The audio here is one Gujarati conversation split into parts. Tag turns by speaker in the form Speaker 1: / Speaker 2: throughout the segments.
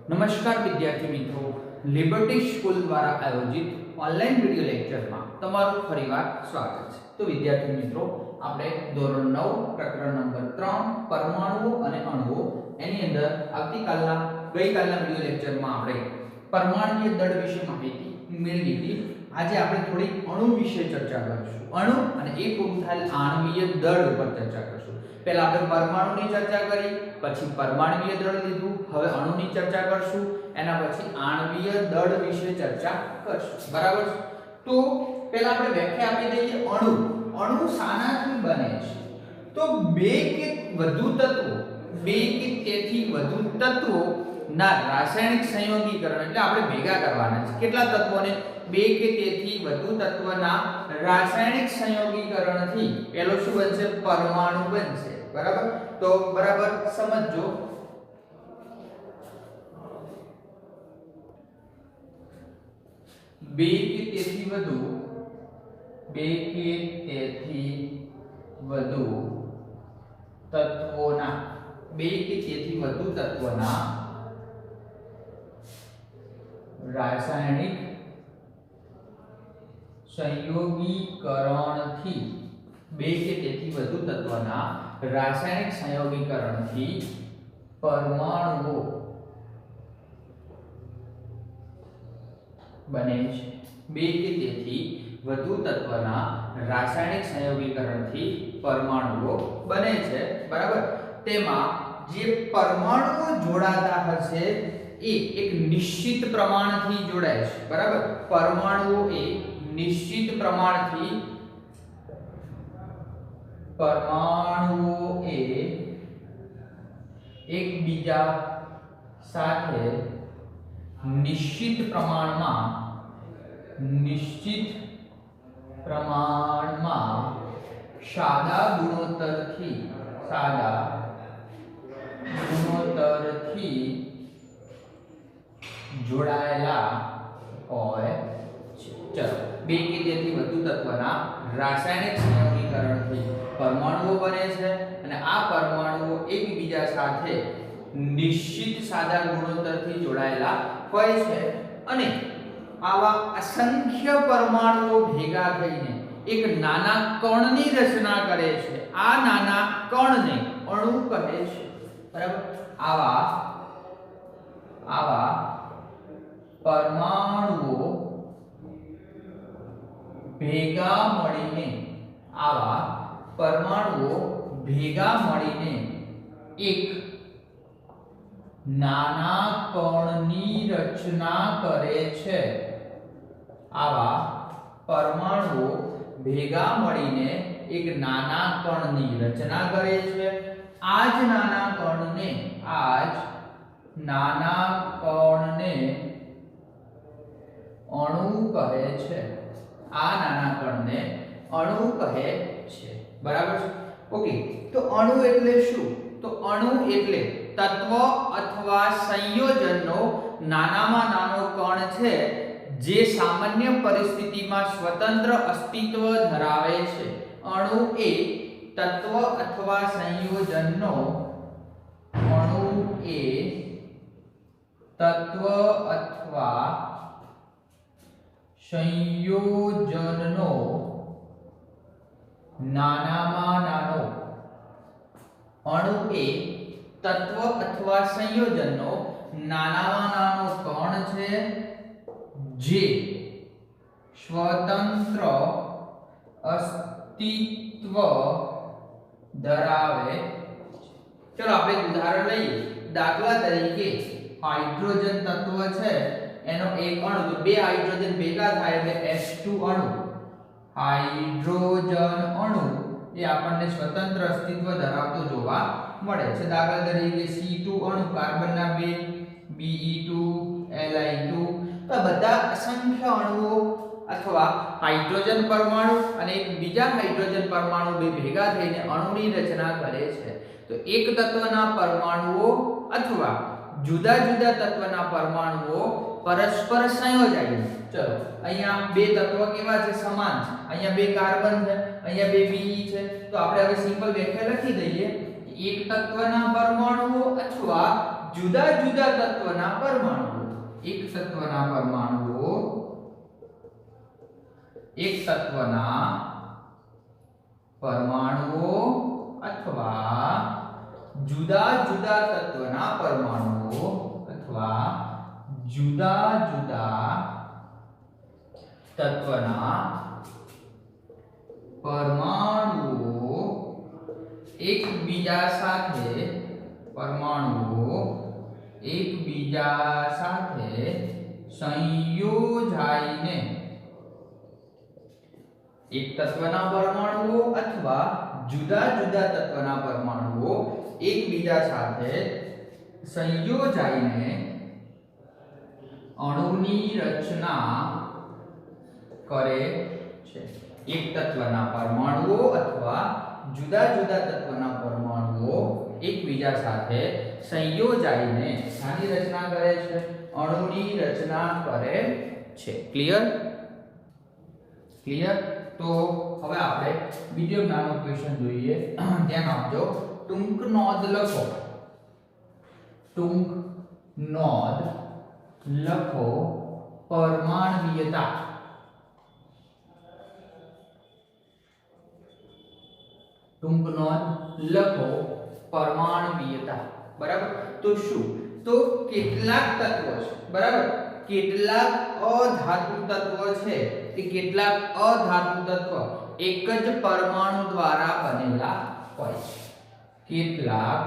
Speaker 1: નમસ્કાર વિદ્યાર્થી મિત્રો, લિબર્ટી સ્કૂલ દ્વારા આયોજિત ઓનલાઈન વિડિયો લેક્ચરમાં તમારું ફરીવાર સ્વાગત છે। તો વિદ્યાર્થી મિત્રો, આપણે ધોરણ 9 પ્રકરણ નંબર 3 પરમાણુઓ અને અણુઓ એની અંદર ગઈકાલના વિડિયો લેક્ચરમાં આપણે પરમાણુય દળ વિશે માહિતી મેળવી હતી। આજે આપણે થોડી અણુ વિશે ચર્ચા કરીશું। અણુ અને એ પૂરું થયેલ આણ્વીય દળ ઉપર ચર્ચા કરીશું। પહેલા આપણે પરમાણુની ચર્ચા કરી, પછી પરમાણ્વીય દળ લીધું, હવે અણુની ચર્ચા કરશું, એના પછી આણ્વીય દળ વિશે ચર્ચા કરશું। બરાબર? તો પહેલા આપણે વ્યાખ્યા આપી દઈએ। અણુ શાનાથી બને છે? તો બે કે તેથી વધુ તત્વો ના રાસાયણિક સંયોગીકરણ, એટલે આપણે ભેગા કરવાના છે। કેટલા તત્વોને? બે કે તેથી વધુ તત્વના રાસાયણિક સંયોગીકરણથી પેલો શું બનશે? પરમાણુ બનશે। બરાબર? તો બરાબર સમજો। બે કે તેથી વધુ તત્વોના રાસાયણિક સંયોગીકરણથી પરમાણુઓ બને છે। બે કે તેથી વધુ તત્વના રાસાયણિક સંયોગીકરણથી પરમાણુઓ બને છે। બરાબર? તેમાં જે પરમાણુઓ જોડાતા હશે એ એક નિશ્ચિત પ્રમાણથી જોડાય છે। બરાબર? પરમાણુઓ એ નિશ્ચિત પ્રમાણથી એકબીજા સાથે નિશ્ચિત પ્રમાણમાં સાદા ગુણોત્તરથી જોડાયેલા હોય છે। ચલો, બે કે તેથી વધુ તત્વના રાસાયણિક સંયોગીકરણથી પરમાણુઓ બને છે અને આ પરમાણુઓ એકબીજા સાથે નિશ્ચિત સાદા ગુણોત્તરથી જોડાયેલા હોય છે અને આવા અસંખ્ય પરમાણુઓ ભેગા થઈને એક નાના કણની રચના કરે છે। આ નાના કણને અણુ કહે છે। બરાબર? આવા પરમાણુઓ ભેગા મળીને એક નાના કણની રચના કરે છે। આવા પરમાણુઓ ભેગા મળીને એક નાના કણની રચના કરે છે। આ જ નાના કણને અણુ કહે છે। બરાબર છે? ઓકે, તો અણુ એટલે શું? તો અણુ એટલે તત્વ અથવા સંયોજનનો નાનામાં નાનો કણ છે જે સામાન્ય પરિસ્થિતિમાં સ્વતંત્ર અસ્તિત્વ ધરાવે છે। અણુ એ તત્વ અથવા સંયોજનનો નાનામાં નાનો કણ છે જે સ્વતંત્ર અસ્તિત્વ ધરાવે છે। ચલો આપણે એક ઉદાહરણ લઈએ। દાખલા તરીકે હાઇડ્રોજન તત્વ છે, એનો એક અણુ, તો બે હાઇડ્રોજન ભેગા થાય એટલે H2 અણુ। હાઇડ્રોજન અણુ એ આપણને સ્વતંત્ર અસ્તિત્વ ધરાવતો જોવા મળે છે। દાખલા તરીકે C2 અણુ, કાર્બનના બે, Be2, Li2, તો બધા અસંખ્ય અણુઓ અથવા હાઇડ્રોજન પરમાણુ અને એક બીજા હાઇડ્રોજન પરમાણુ બે ભેગા થઈને અણુની રચના કરે છે। તો એક તત્વના પરમાણુઓ અથવા જુદા જુદા તત્વના પરમાણુઓ પરસ્પર સંયોજાય। ચલો, અહીંયા બે તત્વ કેવા છે? સમાન છે। અહીંયા બે કાર્બન છે, અહીંયા બે Be છે। તો આપણે હવે સિમ્પલ વ્યાખ્યા લખી દઈએ। એક તત્વના પરમાણુઓ અથવા જુદા જુદા તત્વના પરમાણુઓ, એક તત્વના પરમાણુઓ, એક તત્વના પરમાણુઓ અથવા જુદા જુદા તત્વના પરમાણુઓ અથવા જુદા જુદા તત્વના પરમાણુઓ એકબીજા સાથે સંયોજાઈને એક તત્વના પરમાણુઓ અથવા જુદા જુદા તત્વના પરમાણુઓ એકબીજા સાથે સંયોજાઈને અણુની રચના કરે છે. એક તત્વના પરમાણુઓ અથવા જુદા જુદા તત્વના પરમાણુઓ એકબીજા સાથે સંયોજાઈને શાની રચના કરે છે? અણુની રચના કરે છે. ક્લિયર? તો હવે આપણે બીજો નાનો ક્વેશ્ચન જોઈએ. ધ્યાન આપજો. ટૂંક નોંધ લખો. ટૂંક નોંધ લખો પરમાણ્વીયતા. ટૂંક નોંધ લખો પરમાણ્વીયતા. બરાબર? તો શું? તો કેટલાક તત્વો છે, બરાબર? કેટલાક અધાતુ તત્વ છે, કે કેટલાક અધાતુ તત્વ એક જ પરમાણુ દ્વારા બનેલા હોય છે. કેટલાક,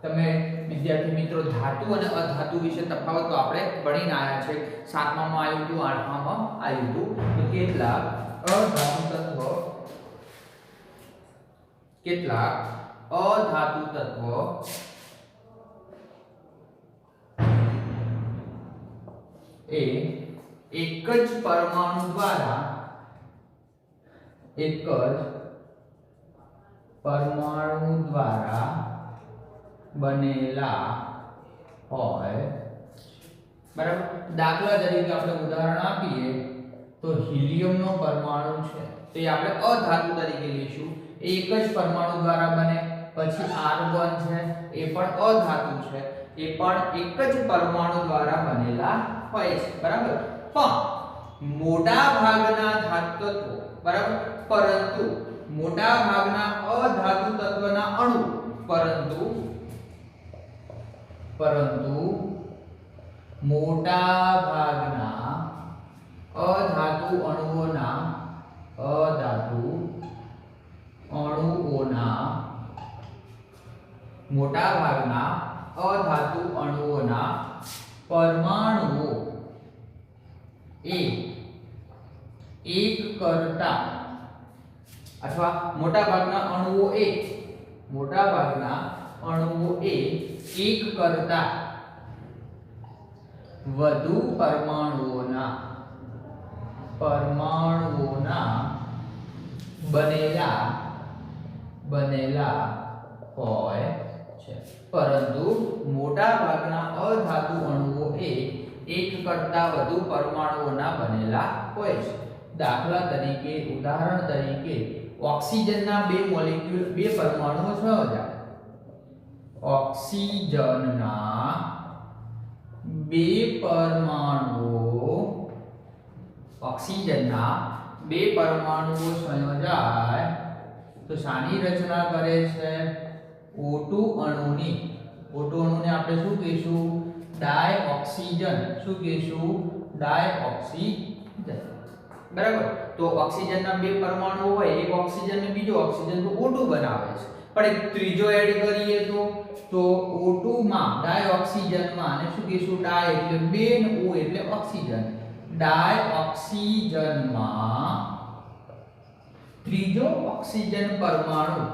Speaker 1: તમે વિદ્યાર્થી મિત્રો ધાતુ અને અધાતુ વિશે તફાવત તો આપણે ભણીને આવ્યા છે. 7મામાં આવ્યું હતું, 8મામાં આવ્યું હતું. તો કેટલાક અધાતુ તત્વ, કેટલાક અધાતુ તત્વ એ એક જ પરમાણુ દ્વારા બનેલા હોય. બરાબર? દાખલા તરીકે આપણે ઉદાહરણ આપીએ તો હિલિયમનો પરમાણુ છે, તો એ આપણે અધાતુ તરીકે લઈશું. એ એક જ પરમાણુ દ્વારા બને. પછી આર્ગોન છે, એ પણ અધાતુ છે, એ પણ એક જ પરમાણુ દ્વારા બનેલા હોય છે. બરાબર? પણ મોટા ભાગના ધાતુ તત્વો, બરાબર, પરંતુ મોટા ભાગના અધાતુ તત્વના અણુ, પરંતુ મોટા ભાગના અધાતુ અણુઓના મોટા ભાગના અધાતુ અણુઓના પરમાણુઓ એ એક કરતા, અથવા મોટા ભાગના અણુઓ એ એક કરતા વધુ પરમાણુઓના બનેલા હોય છે. પરંતુ મોટા ભાગના અધાતુ અણુઓ એ એક કરતા વધુ પરમાણુઓના બનેલા હોય છે. દાખલા તરીકે, ઉદાહરણ તરીકે, ઓક્સિજનના બે મોલેક્યુલ, બે પરમાણુઓ સમજાય. ઓક્સિજનના બે પરમાણુઓ સંયોજાય તો શાની રચના કરે છે? O2 અણુની. O2 અણુને આપણે શું કહીશું? ડાયઓક્સિજન. શું કહીશું? ડાયઓક્સિજન. બરાબર? તો ઓક્સિજનના બે પરમાણુ હોય, એક ઓક્સિજન ને બીજો ઓક્સિજન, તો O2 બનાવે છે. પણ એક ત્રીજો એડ કરીએ તો O2 માં, ડાયઓક્સિજનમાં, અને શું કહીશું? ડાય એટલે બે ને O એટલે ઓક્સિજન. ડાયઓક્સિજનમાં ત્રીજો ઓક્સિજન પરમાણુ,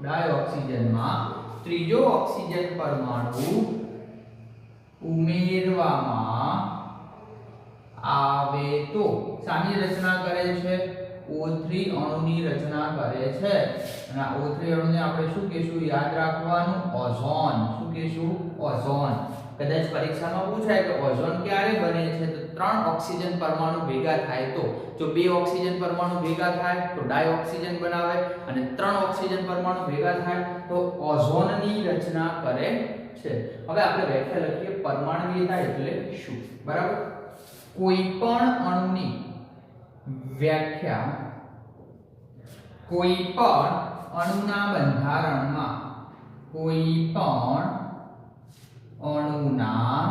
Speaker 1: ડાયઓક્સિજનમાં ત્રીજો ઓક્સિજન પરમાણુ ઉમેરવામાં આવે તો શાની રચના કરે છે? O3 અણુની રચના કરે છે. અને આ O3 અણુને આપણે શું કહીશું? યાદ રાખવાનું, ઓઝોન. શું કહીશું? ઓઝોન. કદાચ પરીક્ષામાં પૂછાય કે ઓઝોન ક્યારે બને છે, તો ત્રણ ઓક્સિજન પરમાણુ ભેગા થાય તો જો બે ઓક્સિજન પરમાણુ ભેગા થાય તો ડાયઓક્સિજન બનાવે અને ત્રણ ઓક્સિજન પરમાણુ ભેગા થાય તો ઓઝોનની રચના કરે છે. હવે આપણે વ્યાખ્યા લખીએ પરમાણુયતા એટલે શું. બરાબર, કોઈ પણ અણુની વ્યાખ્યા કોઈ પણ અણુના બંધારણમાં કોઈ પણ અણુના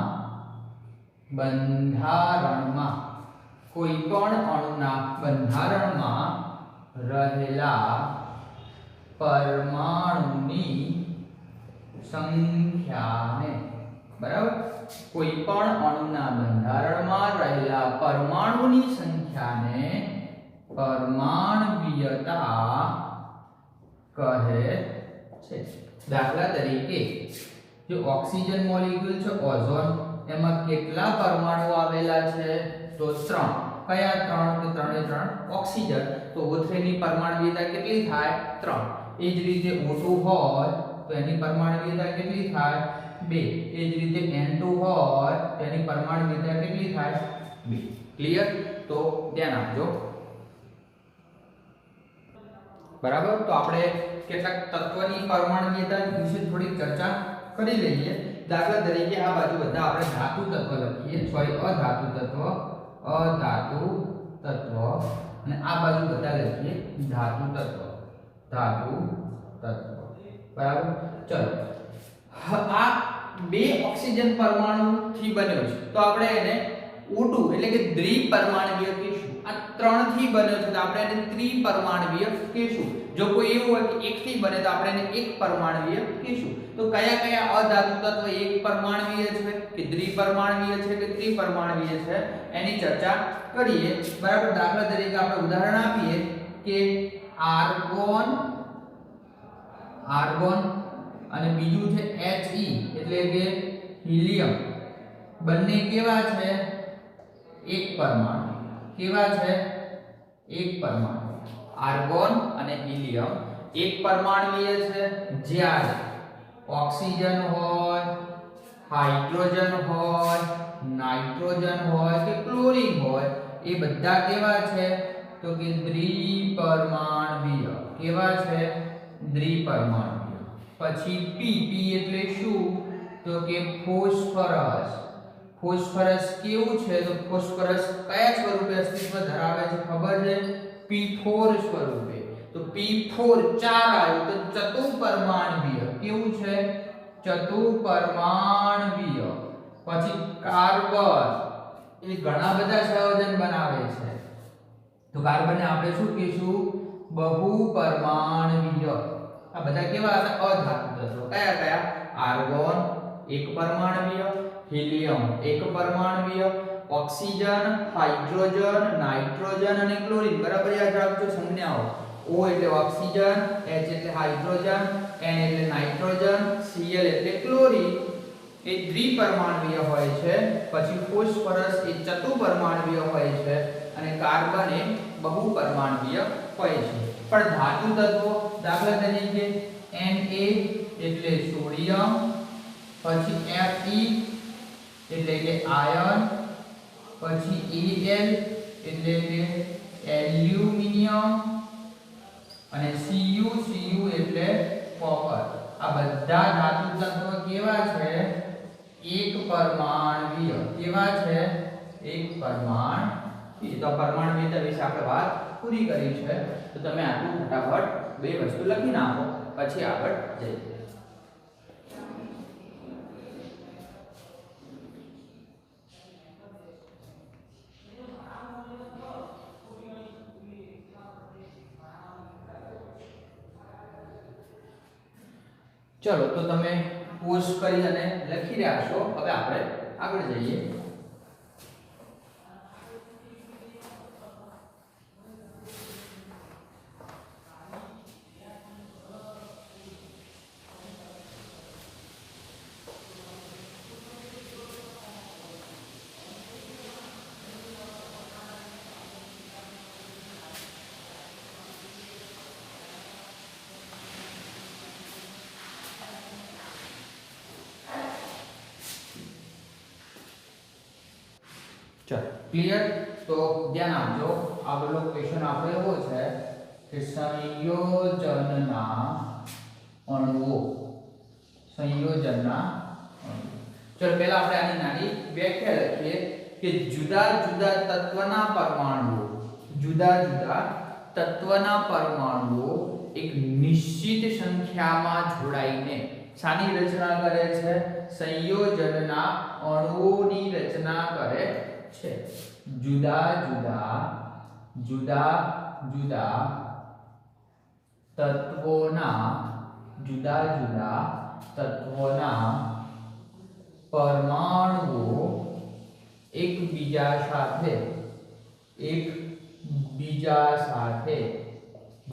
Speaker 1: બંધારણમાં રહેલા પરમાણુની સંખ્યાને, બરાબર, કોઈ પણ અણુના બંધારણમાં રહેલા પરમાણુની સંખ્યાને પરમાણ્વીયતા કહે છે. દાખલા તરીકે જો ઓક્સિજન મોલેક્યુલ છે ઓઝોન, એમાં કેટલા પરમાણુ આવેલા છે તો 3. કયા 3? તો 3 એ 3 ઓક્સિજન, તો O3 ની પરમાણ્વીયતા કેટલી થાય? 3. એ જ રીતે O2 હોય તો એની પરમાણ્વીયતા કેટલી થાય? 2. એ જ રીતે N2 હોય તો એની પરમાણ્વીયતા કેટલી થાય? 2. ક્લિયર? તો ધ્યાન આપજો. બરાબર, તો આપણે કેટલાક તત્વની પરમાણ્વીયતા વિશે થોડી ચર્ચા કરી લઈએ. દાખલા તરીકે આ બાજુ બધા આપણે ધાતુ તત્વ લખીએ, અધાતુ તત્વ અને આ બાજુ બધા લખીએ ધાતુ તત્વ. બરાબર, ચલો આ બે ઓક્સિજન પરમાણુ થી બન્યો છે તો આપણે એને O2 એટલે કે દ્વિપરમાણવીય કહીશું. આ 3 થી બન્યો છે તો આપણે એને ત્રિપરમાણવીય કહીશું. જો કોઈ એવું હોય કે 1 થી બને તો આપણે એને એક પરમાણવીય કહીશું. તો કયા કયા અધાતુ તત્વ એક પરમાણવીય છે કે દ્વિપરમાણવીય છે કે ત્રિપરમાણવીય છે એની ચર્ચા કરીએ. બરાબર, દાખલા તરીકે આપણે ઉદાહરણ આપીએ કે આર્ગોન અને બીજું છે He એટલે કે હિલિયમ. બંને કેવા છે? એક પરમાણુ. કેવા છે? એક પરમાણુ. આર્ગોન અને હિલિયમ એક પરમાણવીય છે જ્યારે ઓક્સિજન હોય, હાઇડ્રોજન હોય, નાઇટ્રોજન હોય કે ક્લોરીન હોય એ બધા કેવા છે તો કે દ્વિપરમાણવીય. કેવા છે? દ્વિપરમાણવીય. પછી P એટલે શું તો કે ફોસ્ફરસ. ફોસ્ફરસ કેવું છે તો ફોસ્ફરસ કયા સ્વરૂપે અસ્તિત્વ ધરાવે છે ખબર છે? P4 સ્વરૂપે. તો P4 4 આવ્યું તો ચતુપરમાણવીય. કેવું છે? ચતુપરમાણવીય. પછી કાર્બન એ ઘણા બધા સંયોજન બનાવે છે તો કાર્બનને આપણે શું કહીશું? બહુપરમાણવીય. આ બધા કેવા હતા? અધાતુ તત્વો. કયા કયા? આર્ગોન એક પરમાણવીય, હિલિયમ એક પરમાણવીય, ઓક્સિજન, હાઇડ્રોજન, નાઇટ્રોજન અને ક્લોરીન. બરાબર, યાદ રાખજો સંજ્ઞાઓ. O એટલે ઓક્સિજન, H એટલે હાઇડ્રોજન, N એટલે નાઇટ્રોજન, Cl એટલે ક્લોરીન એ દ્વિપરમાણવીય હોય છે. પછી ફોસ્ફરસ એ ચતુપરમાણવીય હોય છે અને કાર્બન એ બહુપરમાણવીય હોય છે. પણ ધાતુ તત્વો દાખલા તરીકે Na એટલે સોડિયમ, પછી Fe એટલે કે આયર્ન, પછી Al એટલે કે એલ્યુમિનિયમ અને Cu એટલે કોપર. આ બધા ધાતુ તત્વો કેવા છે? એક પરમાણવીય. કેવા છે? એક પરમાણવીય. તો પરમાણવીયતા વિશે આપણે વાત પૂરી કરી છે. તો તમે આટલું ફટાફટ બે વસ્તુ લખી નાખો પછી આગળ જઈએ. ચલો તો તમે પોઝ કરી અને લખી રહ્યા છો. હવે આપણે આગળ જઈએ. ચલો ક્લિયર. તો ધ્યાન આપજો, આગળનો ક્વેશ્ચન આપણે એવો છે કે સંયોજનના અણુઓ. ચલો પહેલા આપણે આની નાની વ્યાખ્યા લખીએ કે જુદા જુદા તત્વના પરમાણુઓ એક નિશ્ચિત સંખ્યામાં જોડાઈને શાની રચના કરે છે? સંયોજનના અણુઓની રચના કરે છે. જુદા જુદા તત્વોના પરમાણુઓ એકબીજા સાથે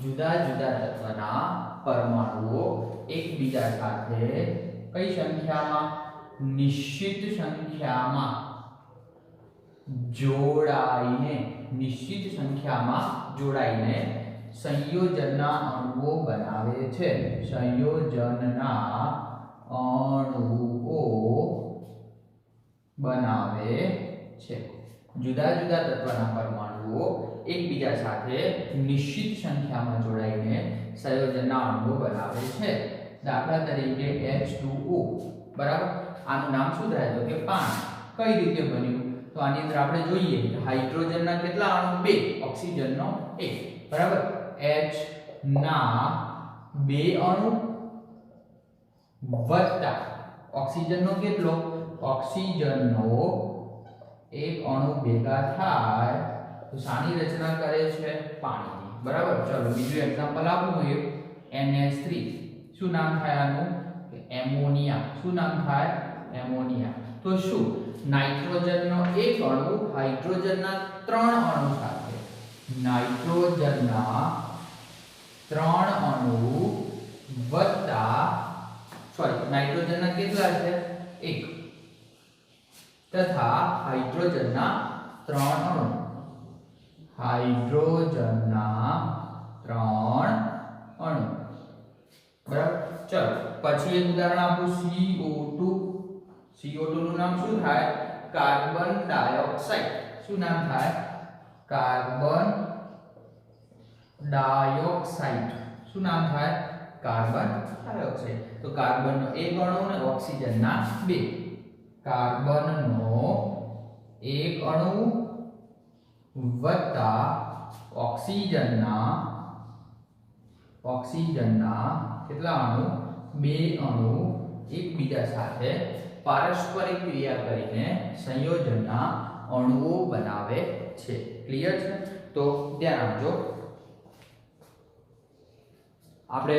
Speaker 1: જુદા જુદા તત્વના પરમાણુઓ એકબીજા સાથે કઈ સંખ્યામાં? નિશ્ચિત સંખ્યામાં જોડાઈને સંયોજનના અણુઓ બનાવે છે. જુદા જુદા તત્વના પરમાણુઓ એકબીજા સાથે નિશ્ચિત સંખ્યામાં જોડાઈને સંયોજનના અણુઓ બનાવે છે. દાખલા તરીકે H2O, બરાબર. આનું નામ શું થાય તો કે પાણી. કઈ રીતે બન્યું? તો આની અંદર આપણે જોઈએ કે હાઇડ્રોજનના કેટલા અણુ? 2, ઓક્સિજનનો 1, બરાબર. H ના 2 અણુ વત્તા ઓક્સિજનનો કેટલો? ઓક્સિજનનો 1 અણુ ભેગા થાય તો શાની રચના કરે છે? પાણીની, બરાબર. ચલો બીજું એક્ઝામ્પલ આપું એક NH3. શું નામ થાય આનું? એમોનિયા. શું નામ થાય? એમોનિયા. તો શું નાઇટ્રોજનનો 1 અણુ હાઇડ્રોજનના 3 અણુ સાથે, નાઇટ્રોજનના 3 અણુ વત્તા નાઇટ્રોજનના કેટલા છે? 1 તથા હાઇડ્રોજનના 3 અણુ, બરાબર. ચલો પછી એક ઉદાહરણ આપું CO2. CO2 નું નામ શું થાય? Carbon dioxide. શું નામ થાય? Carbon dioxide. શું નામ થાય? Carbon dioxide. તો કાર્બનનો 1 અણુ અને ઓક્સિજનના 2. કાર્બનનો 1 અણુ વત્તા ઓક્સિજનના કેટલા અણુ? 2 અણુ એકબીજા સાથે પારસ્પરિક ક્રિયા કરીને સંયોજનના અણુઓ બનાવે છે. ક્લિયર છે? તો ધ્યાન આપજો. આપણે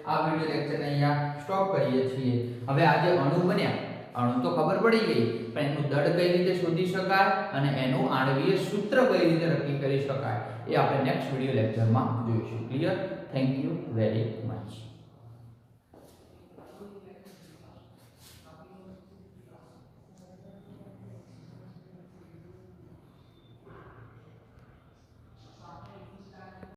Speaker 1: આ વિડિયો લેક્ચરને અહીંયા સ્ટોપ કરીએ છીએ. હવે આ જે અણુ બન્યા, અણુ તો ખબર પડી ગઈ, પણ એનું દળ કઈ રીતે શોધી શકાય અને એનું આણ્વિય સૂત્ર કઈ રીતે નક્કી કરી શકાય એ આપણે નેક્સ્ટ વિડિયો લેક્ચરમાં જોઈશું. Clear? Thank you very much.